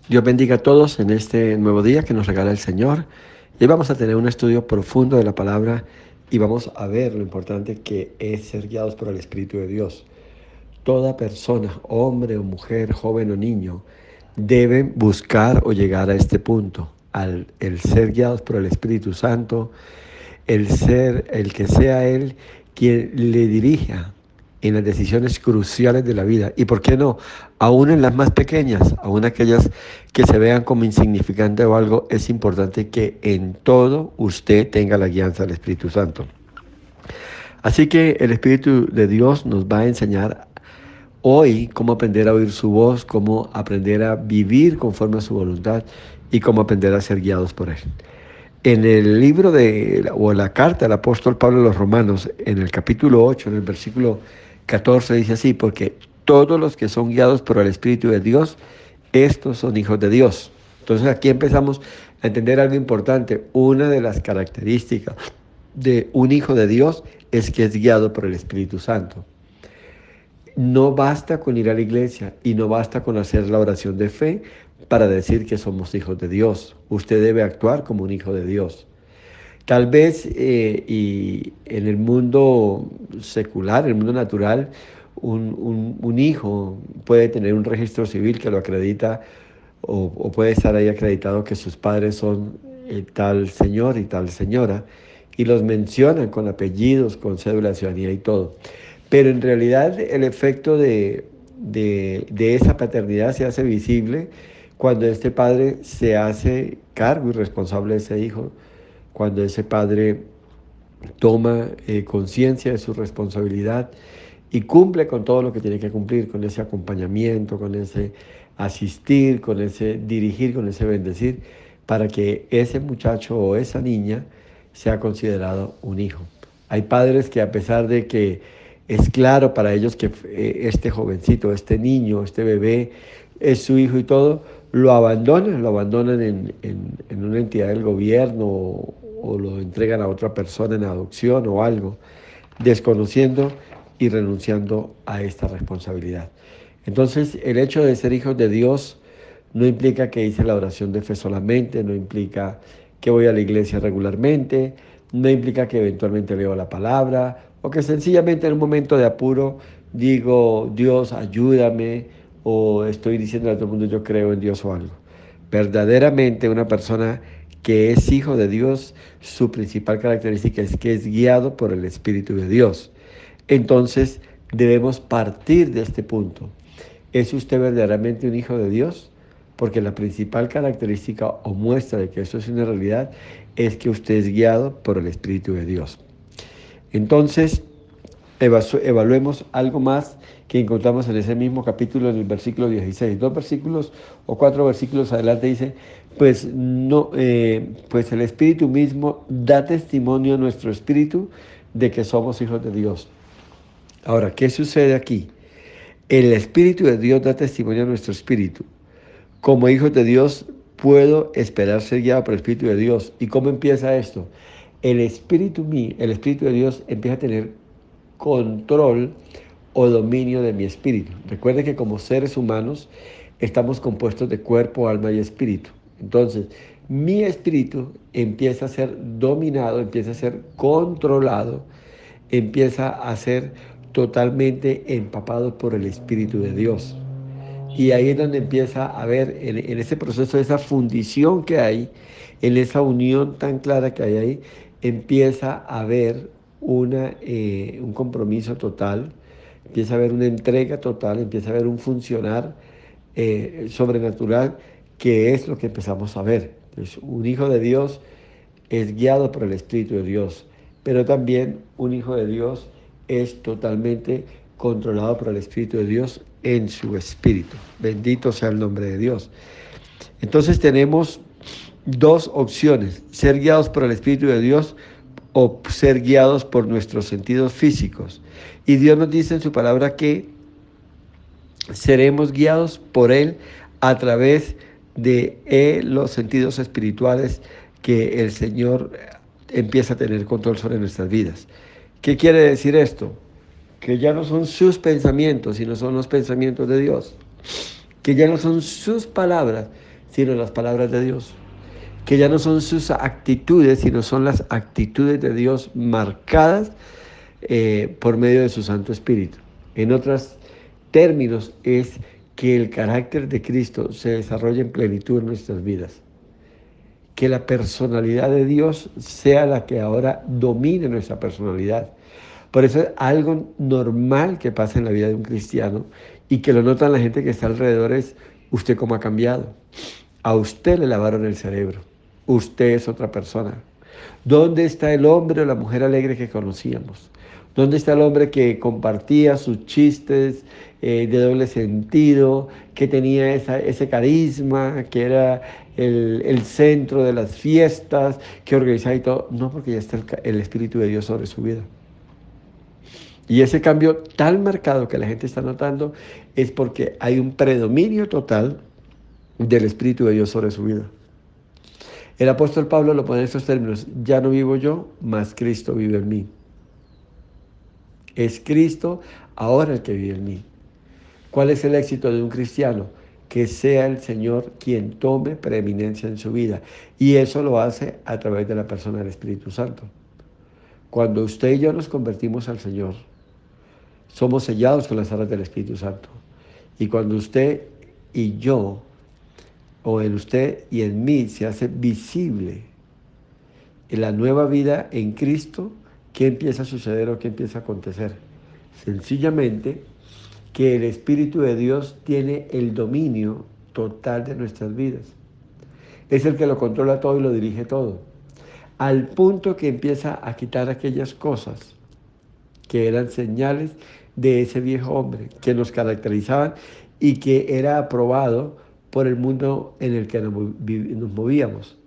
Dios bendiga a todos en este nuevo día que nos regala el Señor. Y hoy vamos a tener un estudio profundo de la palabra y vamos a ver lo importante que es ser guiados por el Espíritu de Dios. Toda persona, hombre o mujer, joven o niño, deben buscar o llegar a este punto, el ser guiados por el Espíritu Santo, el que sea Él quien le dirija en las decisiones cruciales de la vida. ¿Y por qué no? Aún en las más pequeñas, aún aquellas que se vean como insignificantes o algo, es importante que en todo usted tenga la guianza del Espíritu Santo. Así que el Espíritu de Dios nos va a enseñar hoy cómo aprender a oír su voz, cómo aprender a vivir conforme a su voluntad y cómo aprender a ser guiados por Él. En el libro o la carta del apóstol Pablo a los Romanos, en el capítulo 8, en el versículo 14, dice así: porque todos los que son guiados por el Espíritu de Dios, estos son hijos de Dios. Entonces aquí empezamos a entender algo importante. Una de las características de un hijo de Dios es que es guiado por el Espíritu Santo. No basta con ir a la iglesia y no basta con hacer la oración de fe para decir que somos hijos de Dios. Usted debe actuar como un hijo de Dios. Tal vez y en el mundo secular, en el mundo natural, un hijo puede tener un registro civil que lo acredita o puede estar ahí acreditado que sus padres son tal señor y tal señora y los mencionan con apellidos, con cédula de ciudadanía y todo. Pero en realidad el efecto de esa paternidad se hace visible cuando este padre se hace cargo y responsable de ese hijo, cuando ese padre toma conciencia de su responsabilidad y cumple con todo lo que tiene que cumplir, con ese acompañamiento, con ese asistir, con ese dirigir, con ese bendecir, para que ese muchacho o esa niña sea considerado un hijo. Hay padres que, a pesar de que es claro para ellos que este jovencito, este niño, este bebé es su hijo y todo, lo abandonan en una entidad del gobierno o lo entregan a otra persona en adopción o algo, desconociendo y renunciando a esta responsabilidad. Entonces, el hecho de ser hijos de Dios no implica que hice la oración de fe solamente, no implica que voy a la iglesia regularmente, no implica que eventualmente leo la palabra o que sencillamente en un momento de apuro digo: Dios, ayúdame, o estoy diciendo a todo el mundo: yo creo en Dios o algo. Verdaderamente una persona que es hijo de Dios, su principal característica es que es guiado por el Espíritu de Dios. Entonces debemos partir de este punto. ¿Es usted verdaderamente un hijo de Dios? Porque la principal característica o muestra de que esto es una realidad es que usted es guiado por el Espíritu de Dios. Entonces, evaluemos algo más que encontramos en ese mismo capítulo, en el versículo 16. 2 versículos o 4 versículos adelante dice: pues, no, pues el Espíritu mismo da testimonio a nuestro espíritu de que somos hijos de Dios. Ahora, ¿qué sucede aquí? El Espíritu de Dios da testimonio a nuestro espíritu. Como hijos de Dios, puedo esperar ser guiado por el Espíritu de Dios. ¿Y cómo empieza esto? El Espíritu de Dios empieza a tener control o dominio de mi espíritu. Recuerde que como seres humanos estamos compuestos de cuerpo, alma y espíritu. Entonces, mi espíritu empieza a ser dominado, empieza a ser controlado, empieza a ser totalmente empapado por el Espíritu de Dios. Y ahí es donde empieza a ver, en ese proceso, esa fundición que hay, en esa unión tan clara que hay ahí, empieza a haber un compromiso total, empieza a haber una entrega total, empieza a haber un funcionar sobrenatural, que es lo que empezamos a ver. Entonces, un hijo de Dios es guiado por el Espíritu de Dios, pero también un hijo de Dios es totalmente controlado por el Espíritu de Dios en su espíritu. Bendito sea el nombre de Dios. Entonces tenemos dos opciones: ser guiados por el Espíritu de Dios o ser guiados por nuestros sentidos físicos. Y Dios nos dice en su palabra que seremos guiados por Él a través de los sentidos espirituales que el Señor empieza a tener control sobre nuestras vidas. ¿Qué quiere decir esto? Que ya no son sus pensamientos, sino son los pensamientos de Dios. Que ya no son sus palabras, sino las palabras de Dios. Que ya no son sus actitudes, sino son las actitudes de Dios marcadas por medio de su Santo Espíritu. En otros términos, es que el carácter de Cristo se desarrolle en plenitud en nuestras vidas. Que la personalidad de Dios sea la que ahora domine nuestra personalidad. Por eso es algo normal que pasa en la vida de un cristiano y que lo notan la gente que está alrededor es usted cómo ha cambiado. A usted le lavaron el cerebro. Usted es otra persona. ¿Dónde está el hombre o la mujer alegre que conocíamos? ¿Dónde está el hombre que compartía sus chistes de doble sentido, que tenía ese carisma, que era el centro de las fiestas, que organizaba y todo? No, porque ya está el Espíritu de Dios sobre su vida. Y ese cambio tan marcado que la gente está notando es porque hay un predominio total del Espíritu de Dios sobre su vida. El apóstol Pablo lo pone en estos términos: ya no vivo yo, mas Cristo vive en mí. Es Cristo ahora el que vive en mí. ¿Cuál es el éxito de un cristiano? Que sea el Señor quien tome preeminencia en su vida. Y eso lo hace a través de la persona del Espíritu Santo. Cuando usted y yo nos convertimos al Señor, somos sellados con las arras del Espíritu Santo. Y cuando usted y yo, o en usted y en mí, se hace visible en la nueva vida en Cristo, ¿qué empieza a suceder o qué empieza a acontecer? Sencillamente que el Espíritu de Dios tiene el dominio total de nuestras vidas. Es el que lo controla todo y lo dirige todo. Al punto que empieza a quitar aquellas cosas que eran señales de ese viejo hombre, que nos caracterizaban y que era aprobado por el mundo en el que nos movíamos.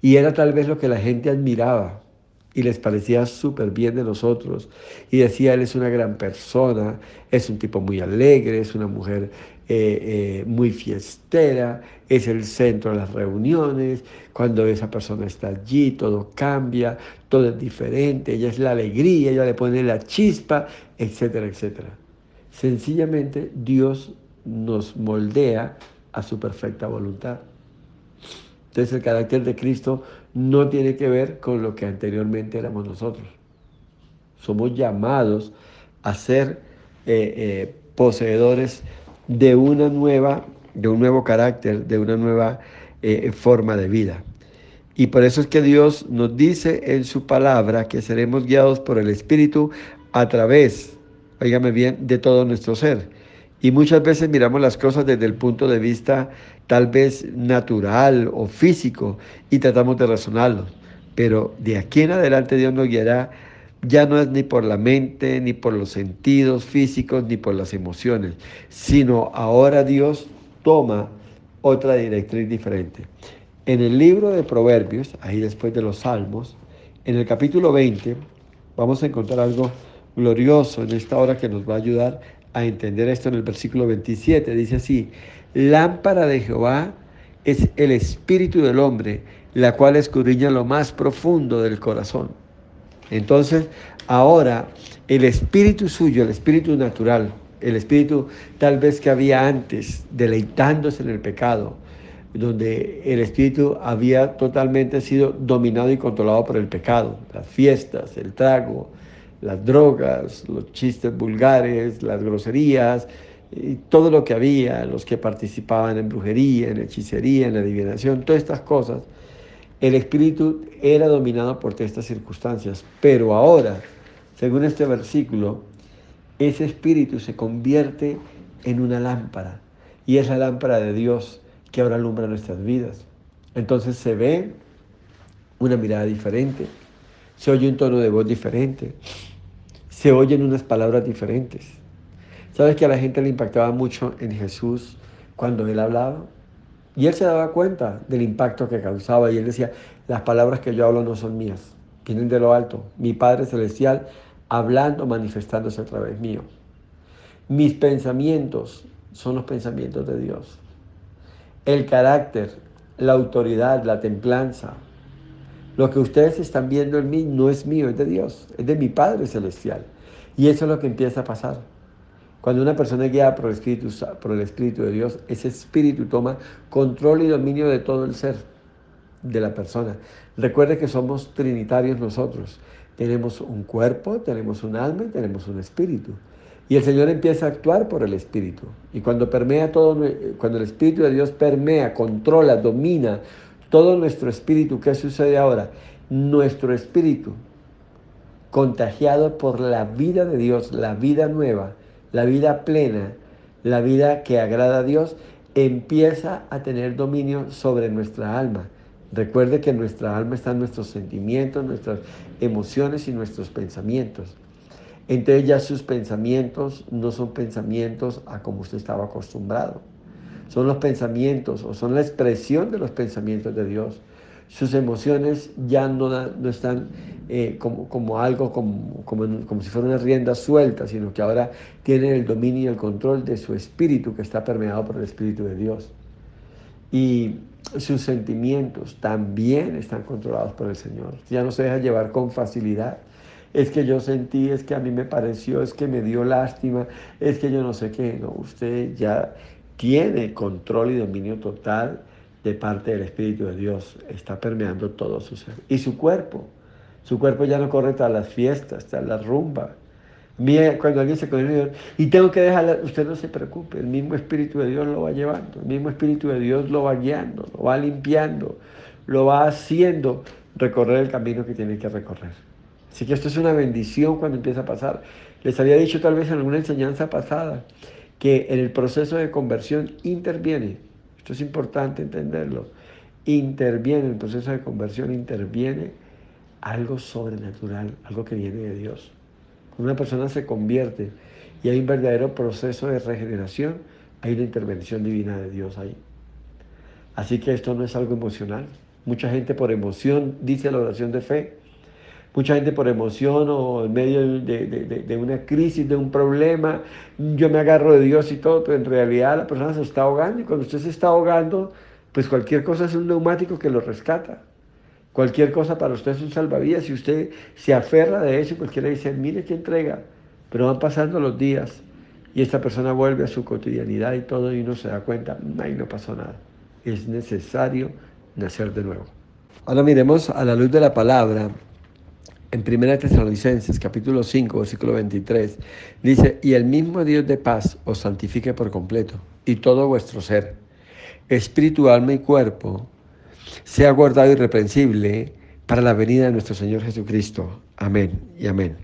Y era tal vez lo que la gente admiraba y les parecía súper bien de nosotros. Y decía, él es una gran persona, es un tipo muy alegre, es una mujer muy fiestera, es el centro de las reuniones. Cuando esa persona está allí, todo cambia, todo es diferente, ella es la alegría, ella le pone la chispa, etcétera, etcétera. Sencillamente Dios nos moldea a su perfecta voluntad. Entonces el carácter de Cristo no tiene que ver con lo que anteriormente éramos nosotros. Somos llamados a ser poseedores de un nuevo carácter, de una nueva forma de vida. Y por eso es que Dios nos dice en su palabra que seremos guiados por el Espíritu a través, óigame bien, de todo nuestro ser. Y muchas veces miramos las cosas desde el punto de vista tal vez natural o físico y tratamos de razonarlo. Pero de aquí en adelante Dios nos guiará, ya no es ni por la mente, ni por los sentidos físicos, ni por las emociones, sino ahora Dios toma otra directriz diferente. En el libro de Proverbios, ahí después de los Salmos, en el capítulo 20, vamos a encontrar algo glorioso en esta hora que nos va a ayudar a entender esto. En el versículo 27 dice así: lámpara de Jehová es el espíritu del hombre, la cual escudriña lo más profundo del corazón. Entonces, ahora el espíritu suyo, el espíritu natural, el espíritu tal vez que había antes, deleitándose en el pecado, donde el espíritu había totalmente sido dominado y controlado por el pecado, las fiestas, el trago, las drogas, los chistes vulgares, las groserías, y todo lo que había, los que participaban en brujería, en hechicería, en adivinación, todas estas cosas. El espíritu era dominado por todas estas circunstancias, pero ahora, según este versículo, ese espíritu se convierte en una lámpara, y es la lámpara de Dios que ahora alumbra nuestras vidas. Entonces se ve una mirada diferente, se oye un tono de voz diferente, se oyen unas palabras diferentes. ¿Sabes que a la gente le impactaba mucho en Jesús cuando él hablaba? Y él se daba cuenta del impacto que causaba y él decía, las palabras que yo hablo no son mías, vienen de lo alto, mi Padre Celestial hablando, manifestándose a través mío. Mis pensamientos son los pensamientos de Dios. El carácter, la autoridad, la templanza, lo que ustedes están viendo en mí no es mío, es de Dios, es de mi Padre Celestial. Y eso es lo que empieza a pasar. Cuando una persona es guiada por el Espíritu de Dios, ese Espíritu toma control y dominio de todo el ser de la persona. Recuerde que somos trinitarios nosotros. Tenemos un cuerpo, tenemos un alma y tenemos un espíritu. Y el Señor empieza a actuar por el espíritu. Y cuando permea todo, cuando el Espíritu de Dios permea, controla, domina todo nuestro espíritu, ¿qué sucede ahora? Nuestro espíritu, contagiado por la vida de Dios, la vida nueva, la vida plena, la vida que agrada a Dios, empieza a tener dominio sobre nuestra alma. Recuerde que en nuestra alma están nuestros sentimientos, nuestras emociones y nuestros pensamientos. Entonces ya sus pensamientos no son pensamientos a como usted estaba acostumbrado. Son los pensamientos o son la expresión de los pensamientos de Dios. Sus emociones ya no están como algo, como si fuera una rienda suelta, sino que ahora tienen el dominio y el control de su espíritu que está permeado por el Espíritu de Dios. Y sus sentimientos también están controlados por el Señor. Ya no se deja llevar con facilidad. Es que yo sentí, es que a mí me pareció, es que me dio lástima, es que yo no sé qué. No, usted ya tiene control y dominio total de parte del Espíritu de Dios. Está permeando todo su ser. Y su cuerpo ya no corre tras las fiestas, tras la rumba. Mira, cuando alguien se convierte y tengo que dejarla, usted no se preocupe, el mismo Espíritu de Dios lo va llevando, el mismo Espíritu de Dios lo va guiando, lo va limpiando, lo va haciendo recorrer el camino que tiene que recorrer. Así que esto es una bendición cuando empieza a pasar. Les había dicho tal vez en alguna enseñanza pasada que en el proceso de conversión interviene, esto es importante entenderlo, interviene en el proceso de conversión, interviene algo sobrenatural, algo que viene de Dios. Cuando una persona se convierte y hay un verdadero proceso de regeneración, hay una intervención divina de Dios ahí. Así que esto no es algo emocional. Mucha gente por emoción dice la oración de fe. Mucha gente por emoción o en medio de una crisis, de un problema, yo me agarro de Dios y todo, pero en realidad la persona se está ahogando y cuando usted se está ahogando, pues cualquier cosa es un neumático que lo rescata. Cualquier cosa para usted es un salvavidas. Si usted se aferra de eso y cualquiera dice, mire qué entrega. Pero van pasando los días y esta persona vuelve a su cotidianidad y todo y uno se da cuenta, ahí no pasó nada. Es necesario nacer de nuevo. Ahora miremos a la luz de la palabra. En 1 Tesalonicenses, capítulo 5, versículo 23, dice, y el mismo Dios de paz os santifique por completo, y todo vuestro ser, espíritu, alma y cuerpo, sea guardado irreprensible para la venida de nuestro Señor Jesucristo. Amén y amén.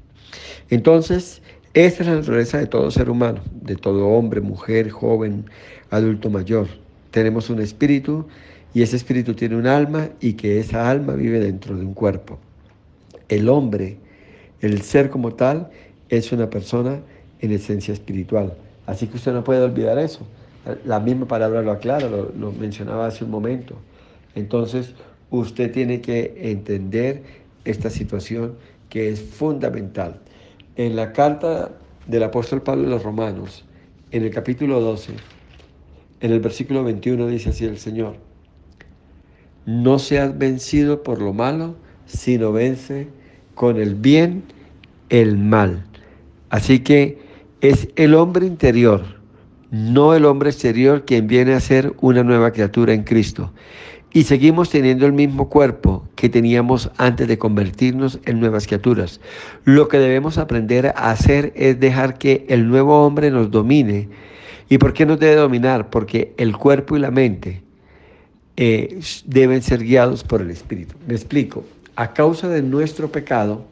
Entonces, esta es la naturaleza de todo ser humano, de todo hombre, mujer, joven, adulto, mayor. Tenemos un espíritu y ese espíritu tiene un alma y que esa alma vive dentro de un cuerpo. El hombre, el ser como tal, es una persona en esencia espiritual. Así que usted no puede olvidar eso. La misma palabra lo aclara, lo mencionaba hace un momento. Entonces, usted tiene que entender esta situación que es fundamental. En la carta del apóstol Pablo a los Romanos, en el capítulo 12, en el versículo 21 dice así el Señor, no seas vencido por lo malo, sino vence con el bien el mal. Así que es el hombre interior, no el hombre exterior, quien viene a ser una nueva criatura en Cristo. Y seguimos teniendo el mismo cuerpo que teníamos antes de convertirnos en nuevas criaturas. Lo que debemos aprender a hacer es dejar que el nuevo hombre nos domine. ¿Y por qué nos debe dominar? Porque el cuerpo y la mente deben ser guiados por el Espíritu. Me explico. A causa de nuestro pecado,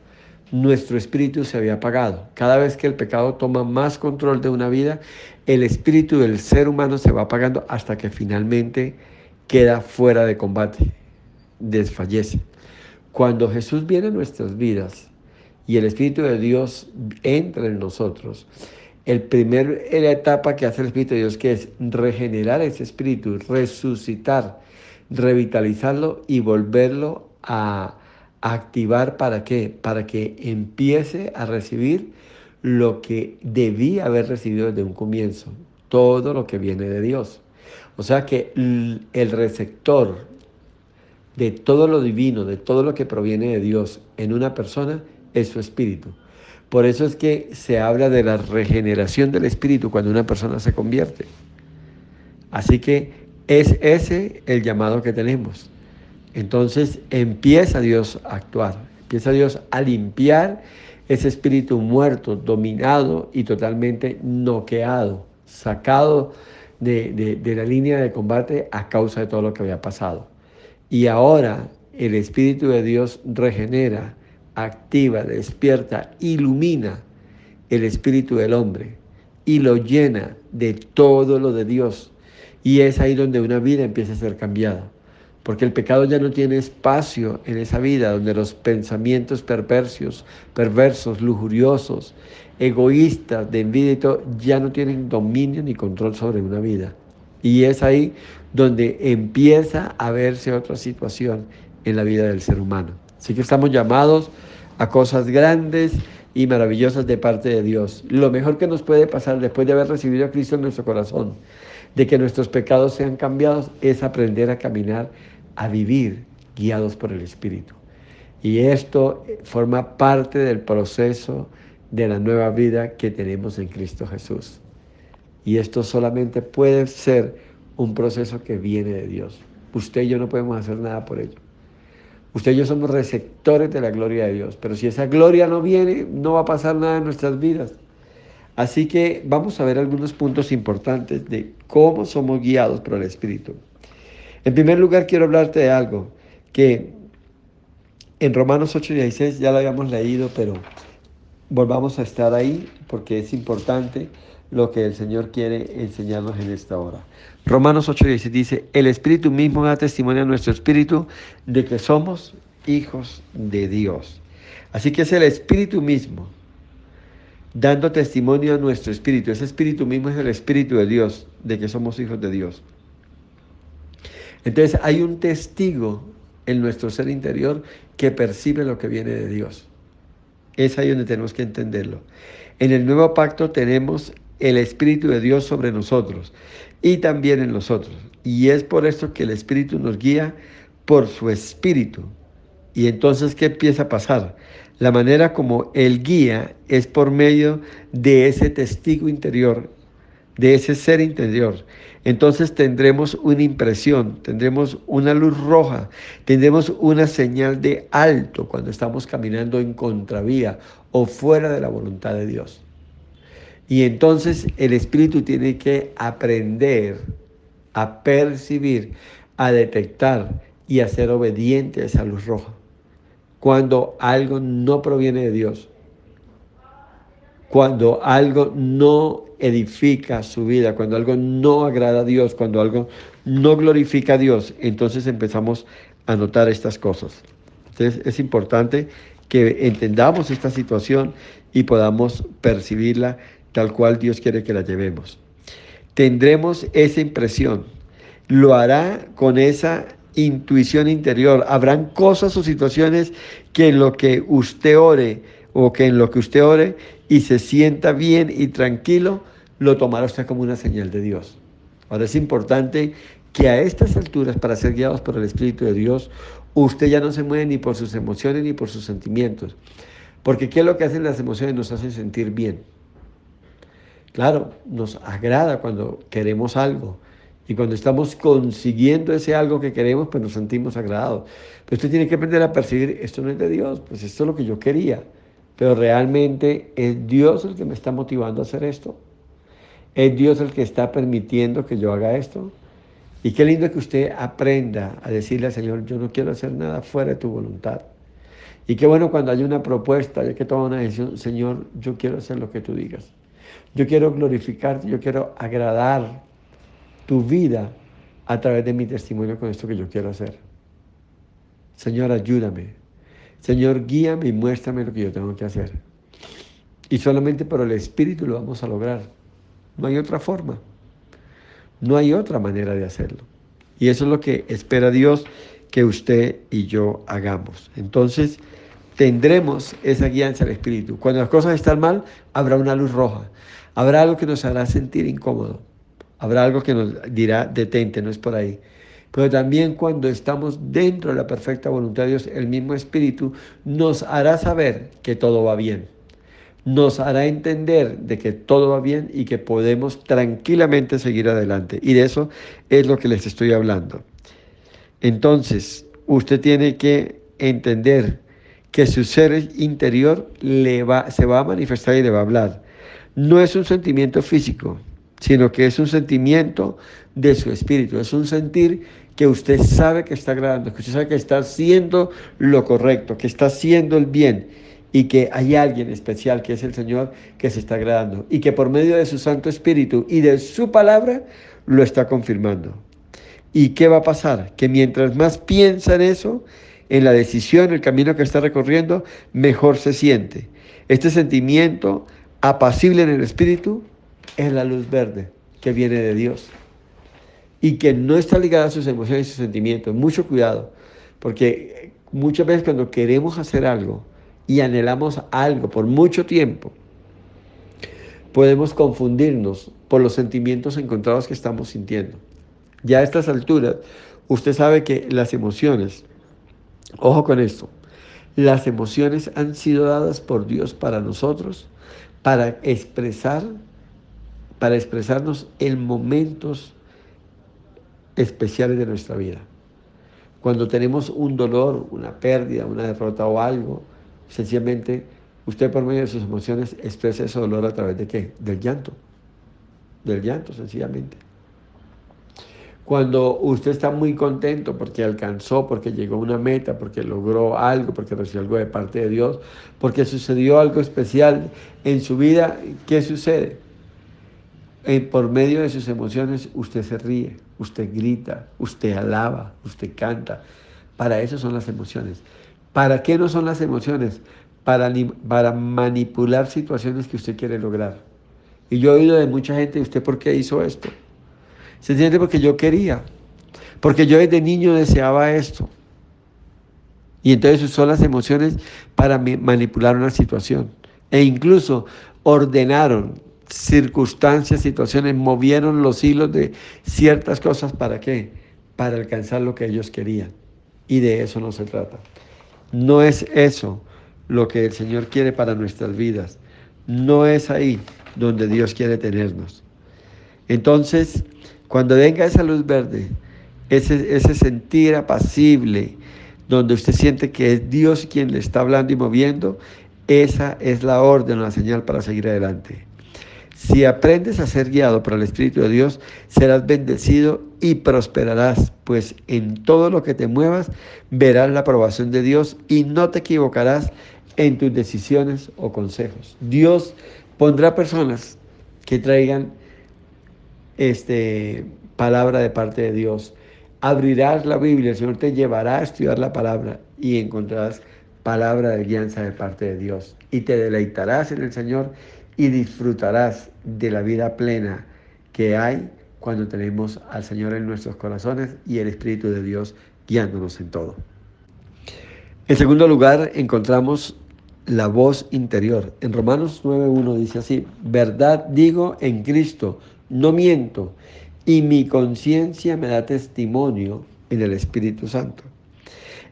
nuestro espíritu se había apagado. Cada vez que el pecado toma más control de una vida, el espíritu del ser humano se va apagando hasta que finalmente queda fuera de combate, desfallece. Cuando Jesús viene a nuestras vidas y el Espíritu de Dios entra en nosotros, la etapa que hace el Espíritu de Dios, que es regenerar ese espíritu, resucitar, revitalizarlo y volverlo a activar. ¿Para qué? Para que empiece a recibir lo que debía haber recibido desde un comienzo, todo lo que viene de Dios. O sea que el receptor de todo lo divino, de todo lo que proviene de Dios en una persona, es su espíritu. Por eso es que se habla de la regeneración del espíritu cuando una persona se convierte. Así que es ese el llamado que tenemos. Entonces empieza Dios a actuar, empieza Dios a limpiar ese espíritu muerto, dominado y totalmente noqueado, sacado de la línea de combate a causa de todo lo que había pasado. Y ahora el Espíritu de Dios regenera, activa, despierta, ilumina el espíritu del hombre y lo llena de todo lo de Dios. Y es ahí donde una vida empieza a ser cambiada. Porque el pecado ya no tiene espacio en esa vida, donde los pensamientos perversos, lujuriosos, egoístas, de envidia y todo, ya no tienen dominio ni control sobre una vida. Y es ahí donde empieza a verse otra situación en la vida del ser humano. Así que estamos llamados a cosas grandes y maravillosas de parte de Dios. Lo mejor que nos puede pasar después de haber recibido a Cristo en nuestro corazón, de que nuestros pecados sean cambiados, es aprender a caminar, a vivir guiados por el Espíritu. Y esto forma parte del proceso de la nueva vida que tenemos en Cristo Jesús. Y esto solamente puede ser un proceso que viene de Dios. Usted y yo no podemos hacer nada por ello. Usted y yo somos receptores de la gloria de Dios, pero si esa gloria no viene, no va a pasar nada en nuestras vidas. Así que vamos a ver algunos puntos importantes de cómo somos guiados por el Espíritu. En primer lugar, quiero hablarte de algo que en Romanos 8:16 ya lo habíamos leído, pero volvamos a estar ahí porque es importante lo que el Señor quiere enseñarnos en esta hora. Romanos 8:16 dice, el Espíritu mismo da testimonio a nuestro espíritu de que somos hijos de Dios. Así que es el Espíritu mismo dando testimonio a nuestro espíritu. Ese espíritu mismo es el Espíritu de Dios, de que somos hijos de Dios. Entonces hay un testigo en nuestro ser interior que percibe lo que viene de Dios. Es ahí donde tenemos que entenderlo. En el nuevo pacto tenemos el Espíritu de Dios sobre nosotros y también en nosotros. Y es por esto que el Espíritu nos guía por su Espíritu. Y entonces, ¿qué empieza a pasar? La manera como Él guía es por medio de ese testigo interior, de ese ser interior. Entonces tendremos una impresión, tendremos una luz roja, tendremos una señal de alto cuando estamos caminando en contravía o fuera de la voluntad de Dios. Y entonces el Espíritu tiene que aprender a percibir, a detectar y a ser obediente a esa luz roja. Cuando algo no proviene de Dios, cuando algo no edifica su vida, cuando algo no agrada a Dios, cuando algo no glorifica a Dios, entonces empezamos a notar estas cosas. Entonces es importante que entendamos esta situación y podamos percibirla tal cual Dios quiere que la llevemos. Tendremos esa impresión, lo hará con esa intuición interior. Habrán cosas o situaciones que en lo que usted ore o que en lo que usted ore y se sienta bien y tranquilo, lo tomará usted como una señal de Dios. Ahora es importante que a estas alturas, para ser guiados por el Espíritu de Dios, usted ya no se mueve ni por sus emociones ni por sus sentimientos. Porque ¿qué es lo que hacen las emociones? Nos hacen sentir bien. Claro, nos agrada cuando queremos algo. Y cuando estamos consiguiendo ese algo que queremos, pues nos sentimos agradados. Pero usted tiene que aprender a percibir, esto no es de Dios, pues esto es lo que yo quería. Pero realmente es Dios el que me está motivando a hacer esto. Es Dios el que está permitiendo que yo haga esto. Y qué lindo que usted aprenda a decirle al Señor, yo no quiero hacer nada fuera de tu voluntad. Y qué bueno cuando hay una propuesta, hay que tomar una decisión, Señor, yo quiero hacer lo que tú digas. Yo quiero glorificarte, yo quiero agradar tu vida a través de mi testimonio con esto que yo quiero hacer. Señor, ayúdame. Señor, guíame y muéstrame lo que yo tengo que hacer. Y solamente por el Espíritu lo vamos a lograr. No hay otra forma. No hay otra manera de hacerlo. Y eso es lo que espera Dios que usted y yo hagamos. Entonces, tendremos esa guianza del Espíritu. Cuando las cosas están mal, habrá una luz roja. Habrá algo que nos hará sentir incómodo. Habrá algo que nos dirá, detente, no es por ahí. Pero también cuando estamos dentro de la perfecta voluntad de Dios, el mismo Espíritu nos hará saber que todo va bien. nos hará entender de que todo va bien y que podemos tranquilamente seguir adelante. Y de eso es lo que les estoy hablando. Entonces, usted tiene que entender que su ser interior se va a manifestar y le va a hablar. No es un sentimiento físico, sino que es un sentimiento de su espíritu. Es un sentir que usted sabe que está agradando, que usted sabe que está haciendo lo correcto, que está haciendo el bien y que hay alguien especial que es el Señor que se está agradando y que por medio de su Santo Espíritu y de su palabra lo está confirmando. ¿Y qué va a pasar? Que mientras más piensa en eso, en la decisión, el camino que está recorriendo, mejor se siente. Este sentimiento apacible en el espíritu es la luz verde que viene de Dios y que no está ligada a sus emociones y sus sentimientos. Mucho cuidado, porque muchas veces cuando queremos hacer algo y anhelamos algo por mucho tiempo, podemos confundirnos por los sentimientos encontrados que estamos sintiendo. Ya a estas alturas, usted sabe que las emociones, ojo con esto, las emociones han sido dadas por Dios para nosotros, para expresarnos en momentos especiales de nuestra vida. Cuando tenemos un dolor, una pérdida, una derrota o algo, sencillamente usted por medio de sus emociones expresa ese dolor a través de ¿qué? Del llanto sencillamente. Cuando usted está muy contento porque alcanzó, porque llegó a una meta, porque logró algo, porque recibió algo de parte de Dios, porque sucedió algo especial en su vida, ¿qué sucede? Por medio de sus emociones usted se ríe, usted grita, usted alaba, usted canta. Para eso son las emociones. ¿Para qué no son las emociones? Para manipular situaciones que usted quiere lograr. Y yo he oído de mucha gente, ¿usted por qué hizo esto? Sencillamente porque yo quería, porque yo desde niño deseaba esto. Y entonces usó las emociones para manipular una situación. E incluso ordenaron circunstancias, situaciones, movieron los hilos de ciertas cosas. ¿Para qué? Para alcanzar lo que ellos querían. Y de eso no se trata. No es eso lo que el Señor quiere para nuestras vidas. No es ahí donde Dios quiere tenernos. Entonces, cuando venga esa luz verde, ese sentir apacible, donde usted siente que es Dios quien le está hablando y moviendo, esa es la orden o la señal para seguir adelante. Si aprendes a ser guiado por el Espíritu de Dios, serás bendecido y prosperarás, pues en todo lo que te muevas verás la aprobación de Dios y no te equivocarás en tus decisiones o consejos. Dios pondrá personas que traigan palabra de parte de Dios. Abrirás la Biblia, el Señor te llevará a estudiar la palabra y encontrarás palabra de guianza de parte de Dios. Y te deleitarás en el Señor y disfrutarás de la vida plena que hay cuando tenemos al Señor en nuestros corazones y el Espíritu de Dios guiándonos en todo. En segundo lugar, encontramos la voz interior. En Romanos 9:1 dice así: verdad digo en Cristo, no miento, y mi conciencia me da testimonio en el Espíritu Santo.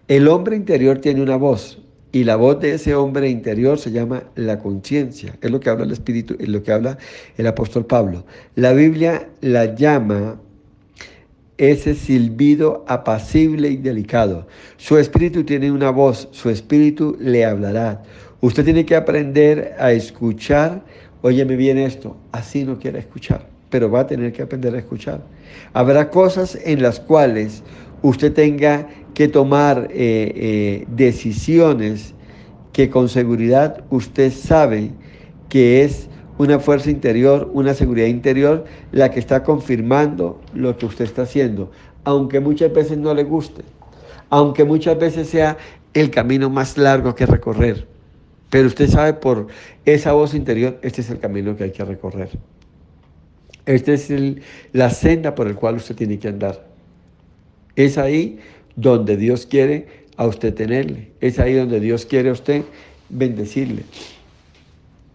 El hombre interior tiene una voz, y la voz de ese hombre interior se llama la conciencia. Es lo que habla el Espíritu, es lo que habla el apóstol Pablo. La Biblia la llama ese silbido apacible y delicado. Su espíritu tiene una voz, su espíritu le hablará. Usted tiene que aprender a escuchar. Óyeme bien esto, así no quiere escuchar, pero va a tener que aprender a escuchar. Habrá cosas en las cuales usted tenga que tomar decisiones que con seguridad usted sabe que es una fuerza interior, una seguridad interior, la que está confirmando lo que usted está haciendo, aunque muchas veces no le guste, aunque muchas veces sea el camino más largo que recorrer, pero usted sabe por esa voz interior, este es el camino que hay que recorrer. Esta es la senda por la cual usted tiene que andar. Es ahí donde Dios quiere a usted tenerle, es ahí donde Dios quiere a usted bendecirle.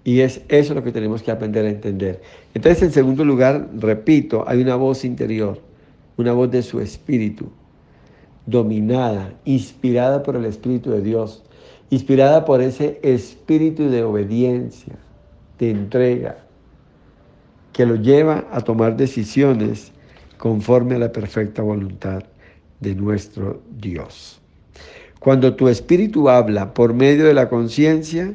Y es eso lo que tenemos que aprender a entender. Entonces, en segundo lugar, repito, hay una voz interior, una voz de su espíritu, dominada, inspirada por el Espíritu de Dios, inspirada por ese espíritu de obediencia, de entrega, que lo lleva a tomar decisiones conforme a la perfecta voluntad de nuestro Dios. Cuando tu espíritu habla por medio de la conciencia,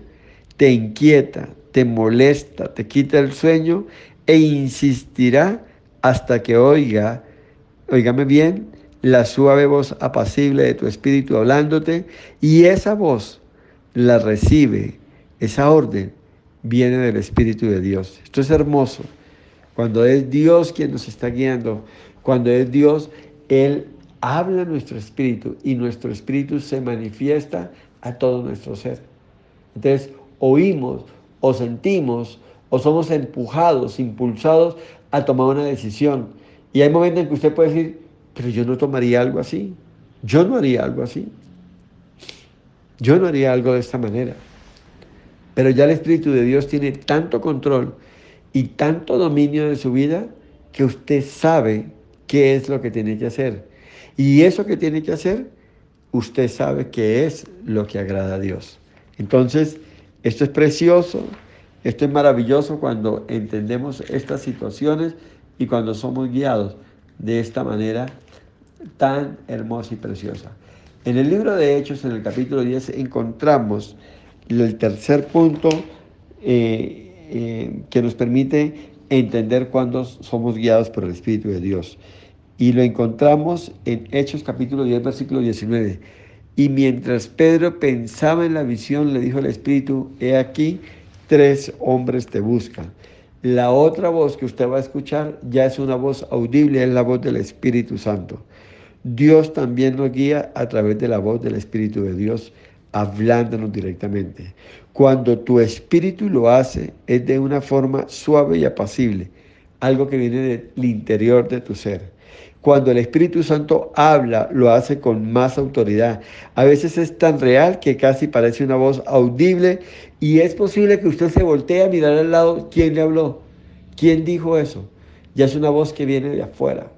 te inquieta, te molesta, te quita el sueño e insistirá hasta que óigame bien, la suave voz apacible de tu espíritu hablándote, y esa voz la recibe, esa orden viene del Espíritu de Dios. Esto es hermoso. Cuando es Dios quien nos está guiando, cuando es Dios, Él habla a nuestro espíritu y nuestro espíritu se manifiesta a todo nuestro ser. Entonces, oímos o sentimos o somos empujados, impulsados a tomar una decisión. Y hay momentos en que usted puede decir, pero yo no tomaría algo así. Yo no haría algo así. Yo no haría algo de esta manera. Pero ya el Espíritu de Dios tiene tanto control y tanto dominio de su vida que usted sabe qué es lo que tiene que hacer. Y eso que tiene que hacer, usted sabe que es lo que agrada a Dios. Entonces, esto es precioso, esto es maravilloso cuando entendemos estas situaciones y cuando somos guiados de esta manera tan hermosa y preciosa. En el libro de Hechos, en el capítulo 10, encontramos el tercer punto que nos permite entender cuándo somos guiados por el Espíritu de Dios. Y lo encontramos en Hechos capítulo 10, versículo 19. Y mientras Pedro pensaba en la visión, le dijo el Espíritu, he aquí, 3 hombres te buscan. La otra voz que usted va a escuchar ya es una voz audible, es la voz del Espíritu Santo. Dios también nos guía a través de la voz del Espíritu de Dios, hablándonos directamente. Cuando tu espíritu lo hace, es de una forma suave y apacible, algo que viene del interior de tu ser. Cuando el Espíritu Santo habla, lo hace con más autoridad. A veces es tan real que casi parece una voz audible y es posible que usted se voltee a mirar al lado. ¿Quién le habló? ¿Quién dijo eso? Ya es una voz que viene de afuera.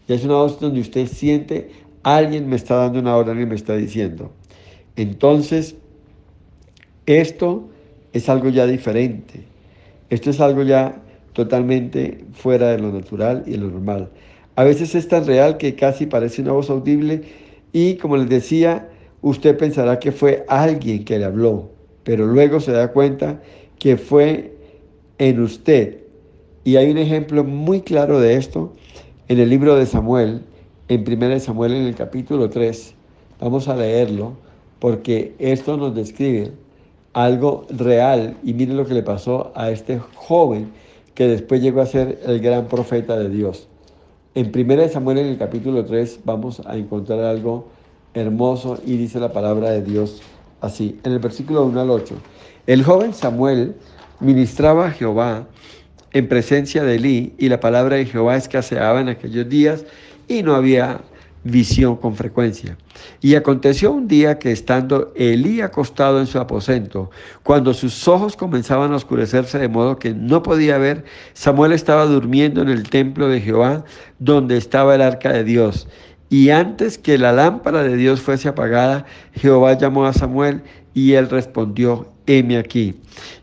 Ya es una voz donde usted siente, alguien me está dando una orden y me está diciendo. Entonces, esto es algo ya diferente. Esto es algo ya totalmente fuera de lo natural y de lo normal. A veces es tan real que casi parece una voz audible y, como les decía, usted pensará que fue alguien que le habló, pero luego se da cuenta que fue en usted. Y hay un ejemplo muy claro de esto en el libro de Samuel, en 1 Samuel en el capítulo 3. Vamos a leerlo porque esto nos describe algo real y miren lo que le pasó a este joven que después llegó a ser el gran profeta de Dios. En 1 Samuel en el capítulo 3 vamos a encontrar algo hermoso y dice la palabra de Dios así, en el versículo 1 al 8. El joven Samuel ministraba a Jehová en presencia de Elí, y la palabra de Jehová escaseaba en aquellos días y no había visión con frecuencia. Y aconteció un día que estando Elí acostado en su aposento, cuando sus ojos comenzaban a oscurecerse de modo que no podía ver, Samuel estaba durmiendo en el templo de Jehová, donde estaba el arca de Dios. Y antes que la lámpara de Dios fuese apagada, Jehová llamó a Samuel y él respondió, heme aquí.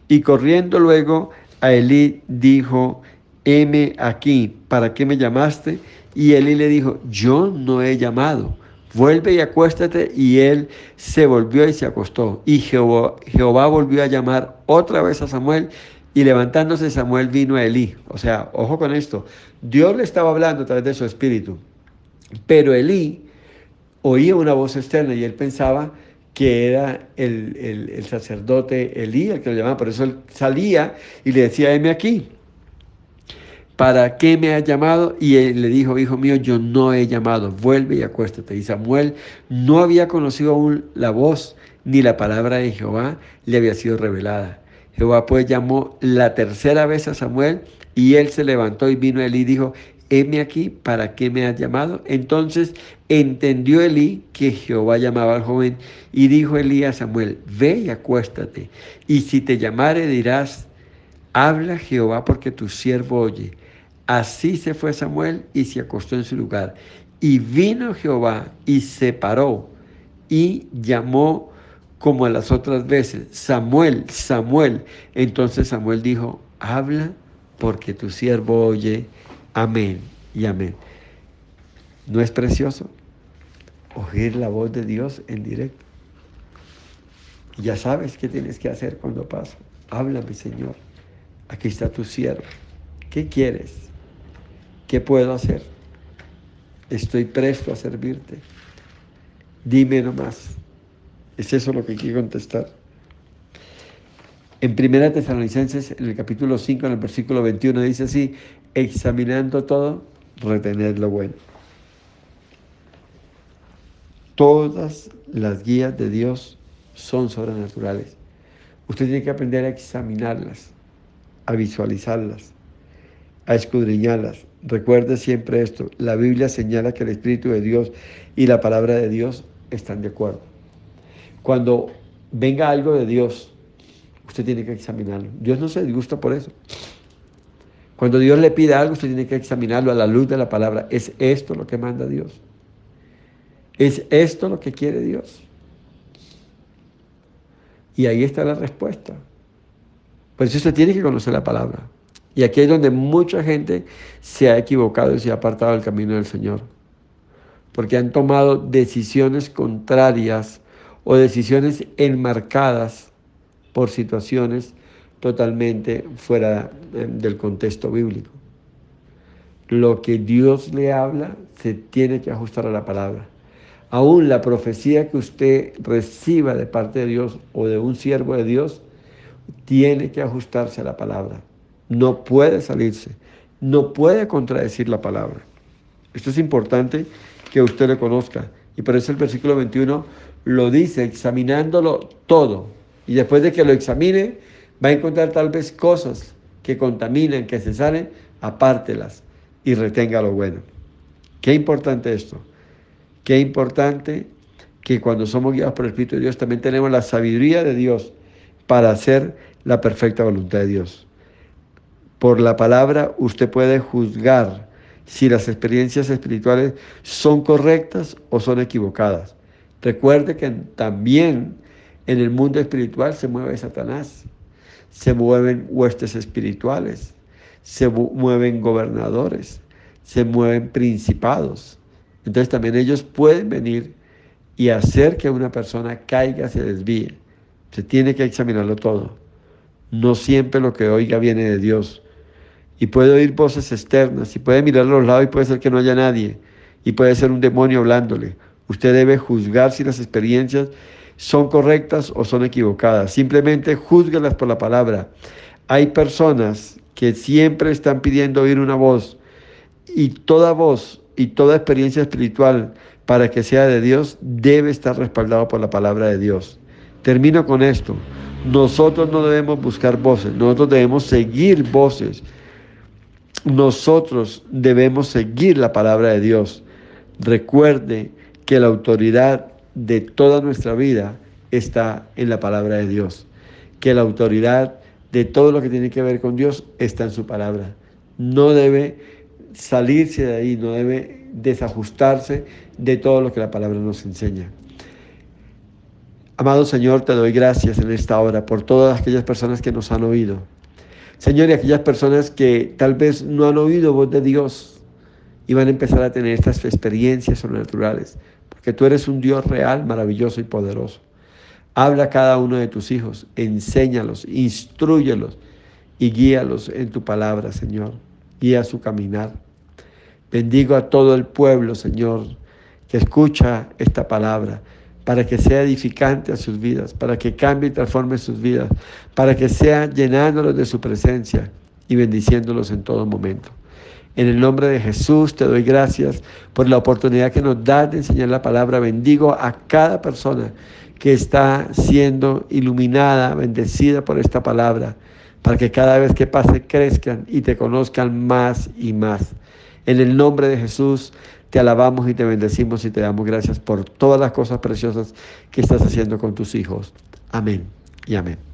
Y corriendo luego a Elí dijo, heme aquí, ¿para qué me llamaste? Y Elí le dijo, yo no he llamado, vuelve y acuéstate. Y él se volvió y se acostó. Y Jehová volvió a llamar otra vez a Samuel, y levantándose Samuel vino a Elí. O sea, ojo con esto, Dios le estaba hablando a través de su espíritu, pero Elí oía una voz externa y él pensaba que era el sacerdote Elí el que lo llamaba. Por eso él salía y le decía, heme aquí, ¿para qué me has llamado? Y él le dijo, hijo mío, yo no he llamado, vuelve y acuéstate. Y Samuel no había conocido aún la voz, ni la palabra de Jehová le había sido revelada. Jehová pues llamó la tercera vez a Samuel, y él se levantó y vino a Elí y dijo, heme aquí, ¿para qué me has llamado? Entonces entendió Elí que Jehová llamaba al joven, y dijo Elí a Samuel, ve y acuéstate, y si te llamare dirás, habla Jehová porque tu siervo oye. Así se fue Samuel y se acostó en su lugar. Y vino Jehová y se paró y llamó como a las otras veces: Samuel, Samuel. Entonces Samuel dijo: habla, porque tu siervo oye. Amén y amén. ¿No es precioso oír la voz de Dios en directo? Y ya sabes qué tienes que hacer cuando pasa. Háblame, Señor. Aquí está tu siervo. ¿Qué quieres? ¿Qué puedo hacer? Estoy presto a servirte. Dime nomás. ¿Es eso lo que quiero contestar? En 1 Tesalonicenses, en el capítulo 5, en el versículo 21, dice así: examinando todo, retened lo bueno. Todas las guías de Dios son sobrenaturales. Usted tiene que aprender a examinarlas, a visualizarlas, a escudriñarlas. Recuerde siempre esto: la Biblia señala que el Espíritu de Dios y la palabra de Dios están de acuerdo. Cuando venga algo de Dios, usted tiene que examinarlo. Dios no se disgusta por eso. Cuando Dios le pide algo, usted tiene que examinarlo a la luz de la palabra. ¿Es esto lo que manda Dios? ¿Es esto lo que quiere Dios? Y ahí está la respuesta. Por eso usted tiene que conocer la palabra. Y aquí es donde mucha gente se ha equivocado y se ha apartado del camino del Señor. Porque han tomado decisiones contrarias o decisiones enmarcadas por situaciones totalmente fuera del contexto bíblico. Lo que Dios le habla se tiene que ajustar a la palabra. Aún la profecía que usted reciba de parte de Dios o de un siervo de Dios tiene que ajustarse a la palabra. No puede salirse, no puede contradecir la palabra. Esto es importante que usted lo conozca. Y por eso el versículo 21 lo dice: examinándolo todo. Y después de que lo examine, va a encontrar tal vez cosas que contaminan, que se salen, apártelas y retenga lo bueno. Qué importante esto. Qué importante que cuando somos guiados por el Espíritu de Dios también tenemos la sabiduría de Dios para hacer la perfecta voluntad de Dios. Por la palabra usted puede juzgar si las experiencias espirituales son correctas o son equivocadas. Recuerde que también en el mundo espiritual se mueve Satanás, se mueven huestes espirituales, se mueven gobernadores, se mueven principados. Entonces también ellos pueden venir y hacer que una persona caiga, se desvíe. Se tiene que examinarlo todo. No siempre lo que oiga viene de Dios. Y puede oír voces externas, y puede mirar a los lados y puede ser que no haya nadie. Y puede ser un demonio hablándole. Usted debe juzgar si las experiencias son correctas o son equivocadas. Simplemente júzguelas por la palabra. Hay personas que siempre están pidiendo oír una voz, y toda voz y toda experiencia espiritual, para que sea de Dios, debe estar respaldado por la palabra de Dios. Termino con esto. Nosotros no debemos buscar voces, nosotros debemos seguir voces. Nosotros debemos seguir la palabra de Dios. Recuerde que la autoridad de toda nuestra vida está en la palabra de Dios. Que la autoridad de todo lo que tiene que ver con Dios está en su palabra. No debe salirse de ahí, no debe desajustarse de todo lo que la palabra nos enseña. Amado Señor, te doy gracias en esta hora por todas aquellas personas que nos han oído. Señor, y aquellas personas que tal vez no han oído voz de Dios y van a empezar a tener estas experiencias sobrenaturales, porque tú eres un Dios real, maravilloso y poderoso. Habla a cada uno de tus hijos, enséñalos, instrúyelos y guíalos en tu palabra, Señor. Guía su caminar. Bendigo a todo el pueblo, Señor, que escucha esta palabra, para que sea edificante a sus vidas, para que cambie y transforme sus vidas, para que sea llenándolos de su presencia y bendiciéndolos en todo momento. En el nombre de Jesús te doy gracias por la oportunidad que nos das de enseñar la palabra. Bendigo a cada persona que está siendo iluminada, bendecida por esta palabra, para que cada vez que pase crezcan y te conozcan más y más. En el nombre de Jesús te alabamos y te bendecimos y te damos gracias por todas las cosas preciosas que estás haciendo con tus hijos. Amén y amén.